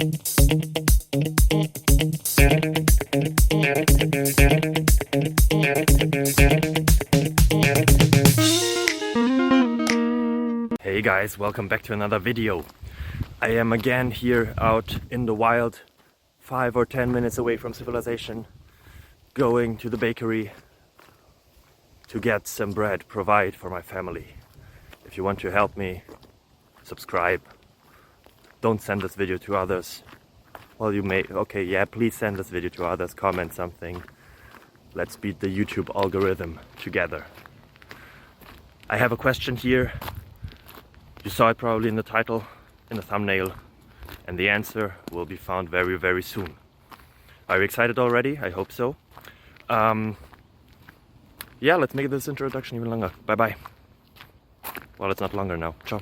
Hey guys, welcome back to another video. I am again here out in the wild, 5 or 10 minutes away from civilization, going to the bakery to get some bread, provide for my family. If you want to help me, subscribe. Don't send this video to others. Well, you may, okay, yeah, please send this video to others, comment something. Let's beat the YouTube algorithm together. I have a question here. You saw it probably in the title, in the thumbnail, and the answer will be found very, very soon. Are you excited already? I hope so. Yeah, let's make this introduction even longer. Bye bye. Well, it's not longer now. Ciao.